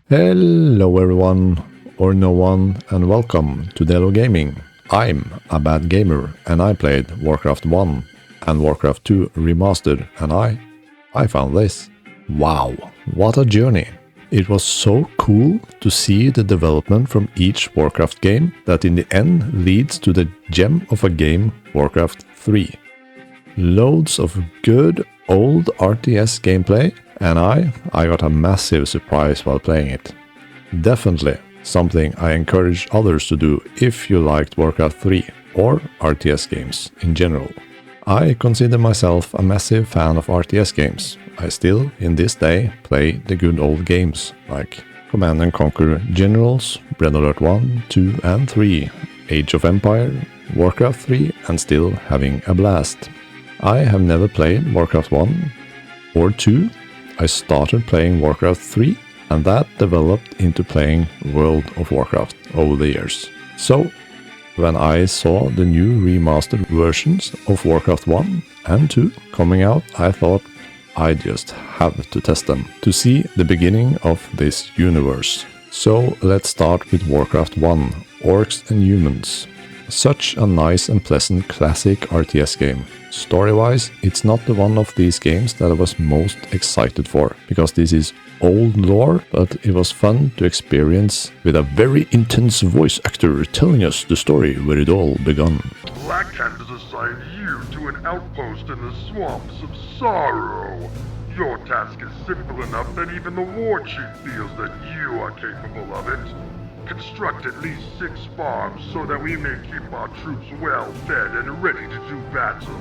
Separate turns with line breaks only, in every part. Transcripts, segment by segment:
Hello everyone, or no one, and welcome to Delo Gaming. I'm a bad gamer and I played Warcraft 1 and Warcraft 2 remastered and I found this. Wow, what a journey. It was so cool to see the development from each Warcraft game that in the end leads to the gem of a game, Warcraft 3. Loads of good old RTS gameplay, and I got a massive surprise while playing it. Definitely something I encourage others to do if you liked Warcraft 3 or RTS games in general. I consider myself a massive fan of RTS games. I still, in this day, play the good old games like Command & Conquer Generals, Red Alert 1, 2 and 3, Age of Empire, Warcraft 3 and still having a blast. I have never played Warcraft 1 or 2. I started playing Warcraft 3 and that developed into playing World of Warcraft over the years. So, when I saw the new remastered versions of Warcraft 1 and 2 coming out, I thought I just have to test them to see the beginning of this universe. So let's start with Warcraft 1, Orcs and Humans. Such a nice and pleasant classic RTS game. Story-wise, it's not the one of these games that I was most excited for, because this is old lore, but it was fun to experience with a very intense voice actor telling us the story where it all began.
Black Cat has assigned you to an outpost in the swamps of sorrow. Your task is simple enough that even the war chief feels that you are capable of it. Construct at least 6 farms so that we may keep our troops well fed and ready to do battle.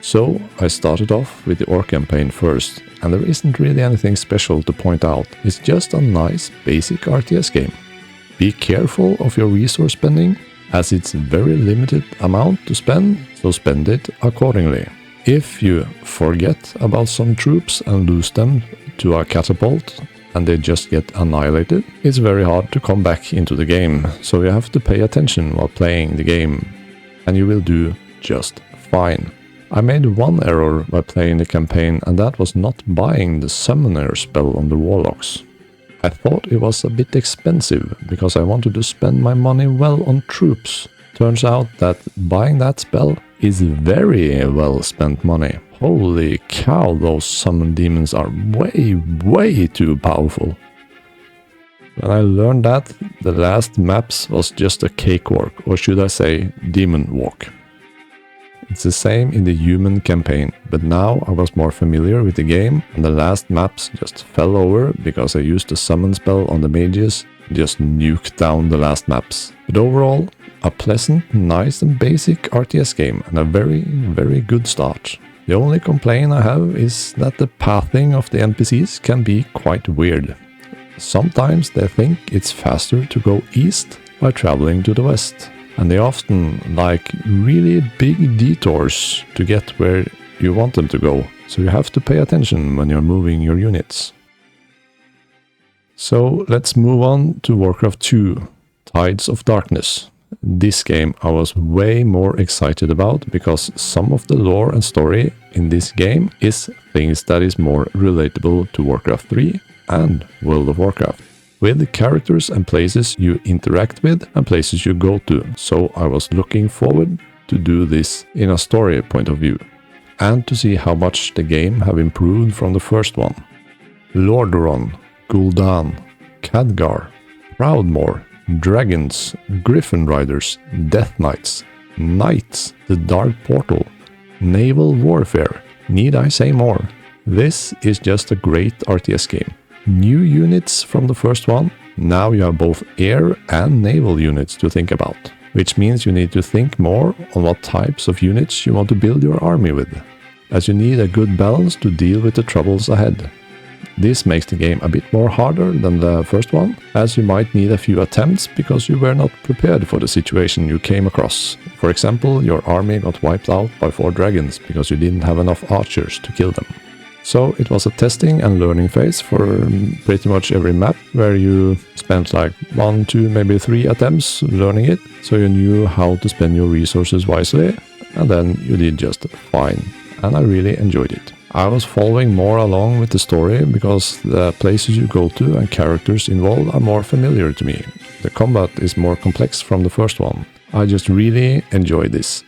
So I started off with the Orc campaign first, and there isn't really anything special to point out. It's just a nice basic RTS game. Be careful of your resource spending, as it's very limited amount to spend, so spend it accordingly. If you forget about some troops and lose them to a catapult, and they just get annihilated, it's very hard to come back into the game, so you have to pay attention while playing the game, and you will do just fine. I made one error while playing the campaign, and that was not buying the summoner spell on the warlocks. I thought it was a bit expensive, because I wanted to spend my money well on troops. Turns out that buying that spell is very well spent money. Holy cow, those summon demons are way too powerful. When I learned that, the last maps was just a cakewalk, or should I say, demon walk. It's the same in the human campaign, but now I was more familiar with the game, and the last maps just fell over because I used the summon spell on the mages, just nuked down the last maps. But overall, a pleasant, nice and basic RTS game, and a very good start. The only complaint I have is that the pathing of the NPCs can be quite weird. Sometimes they think it's faster to go east by traveling to the west, and they often like really big detours to get where you want them to go, so you have to pay attention when you're moving your units. So let's move on to Warcraft 2, Tides of Darkness. This game I was way more excited about because some of the lore and story in this game is things that is more relatable to Warcraft 3 and World of Warcraft, with characters and places you interact with and places you go to, so I was looking forward to do this in a story point of view, and to see how much the game have improved from the first one. Lordaeron, Gul'dan, Khadgar, Proudmoore, Dragons, Griffin Riders, Death Knights, Knights, the Dark Portal, Naval Warfare. Need I say more? This is just a great RTS game. New units from the first one. Now you have both air and naval units to think about, which means you need to think more on what types of units you want to build your army with, as you need a good balance to deal with the troubles ahead. This makes the game a bit more harder than the first one, as you might need a few attempts because you were not prepared for the situation you came across. For example, your army got wiped out by 4 dragons because you didn't have enough archers to kill them. So it was a testing and learning phase for pretty much every map, where you spent like 1, 2, maybe 3 attempts learning it, so you knew how to spend your resources wisely, and then you did just fine, and I really enjoyed it. I was following more along with the story because the places you go to and characters involved are more familiar to me. The combat is more complex from the first one. I just really enjoy this.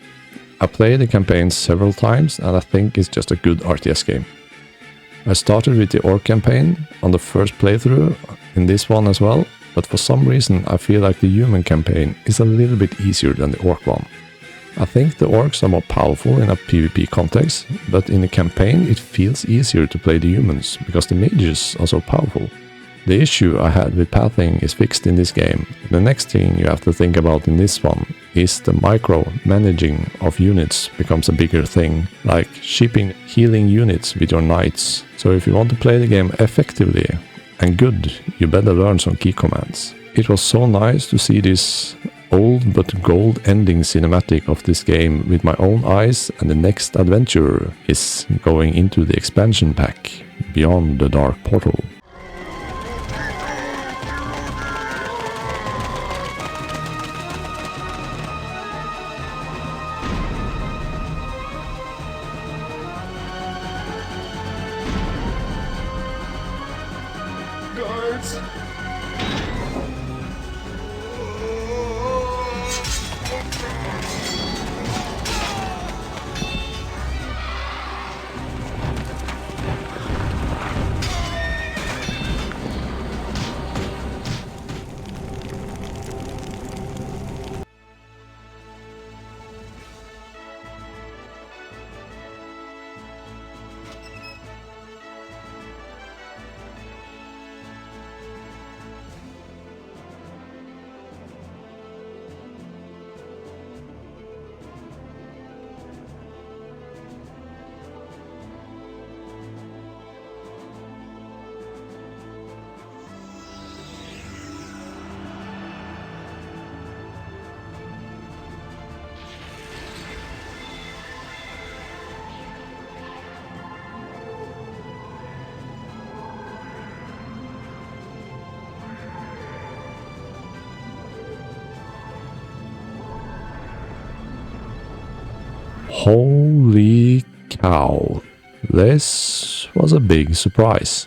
I played the campaign several times and I think it's just a good RTS game. I started with the Orc campaign on the first playthrough in this one as well, but for some reason I feel like the human campaign is a little bit easier than the Orc one. I think the Orcs are more powerful in a PvP context, but in the campaign it feels easier to play the humans because the mages are so powerful. The issue I had with pathing is fixed in this game. The next thing you have to think about in this one is the micro-managing of units becomes a bigger thing, like shipping healing units with your knights. So if you want to play the game effectively and good, you better learn some key commands. It was so nice to see this old but gold ending cinematic of this game with my own eyes, and the next adventure is going into the expansion pack, Beyond the Dark Portal.
Guards!
Holy cow, this was a big surprise.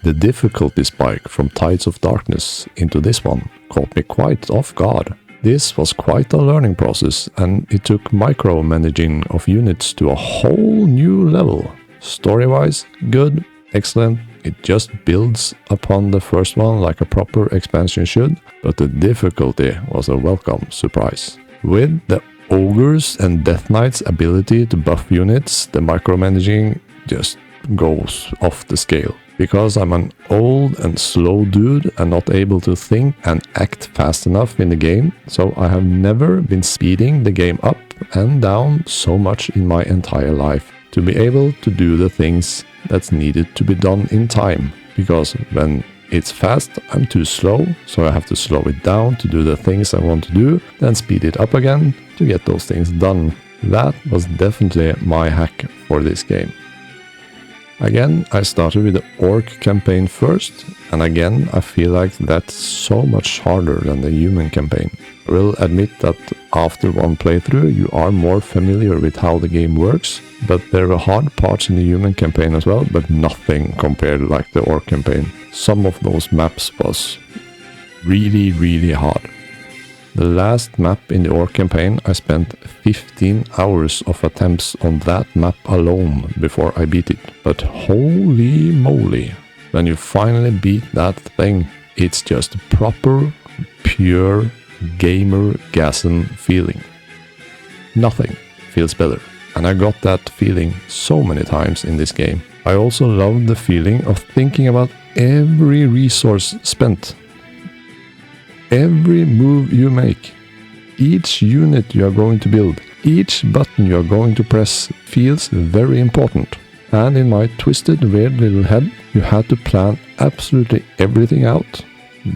The difficulty spike from Tides of Darkness into this one caught me quite off guard. This was quite a learning process and it took micromanaging of units to a whole new level. Story-wise, good, excellent, it just builds upon the first one like a proper expansion should, but the difficulty was a welcome surprise. With the Ogres and Death Knight's ability to buff units, the micromanaging just goes off the scale. Because I'm an old and slow dude and not able to think and act fast enough in the game, so I have never been speeding the game up and down so much in my entire life to be able to do the things that's needed to be done in time. Because when it's fast, I'm too slow, so I have to slow it down to do the things I want to do, then speed it up again to get those things done. That was definitely my hack for this game. Again, I started with the Orc campaign first, and again I feel like that's so much harder than the human campaign. I will admit that after one playthrough you are more familiar with how the game works, but there were hard parts in the human campaign as well, but nothing compared like the Orc campaign. Some of those maps was really hard. The last map in the Orc campaign, I spent 15 hours of attempts on that map alone before I beat it. But holy moly, when you finally beat that thing, it's just proper, pure gamer-gasm feeling. Nothing feels better, and I got that feeling so many times in this game. I also love the feeling of thinking about every resource spent. Every move you make, each unit you are going to build, each button you are going to press feels very important. And in my twisted, weird little head, you had to plan absolutely everything out,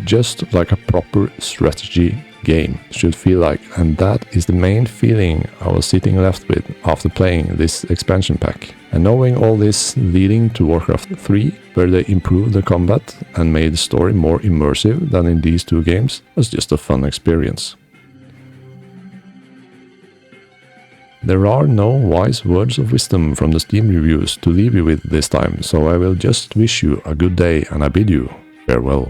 just like a proper strategy game should feel like. And that is the main feeling I was sitting left with after playing this expansion pack. And knowing all this leading to Warcraft 3, where they improved the combat and made the story more immersive than in these two games, was just a fun experience. There are no wise words of wisdom from the Steam reviews to leave you with this time, so I will just wish you a good day and I bid you farewell.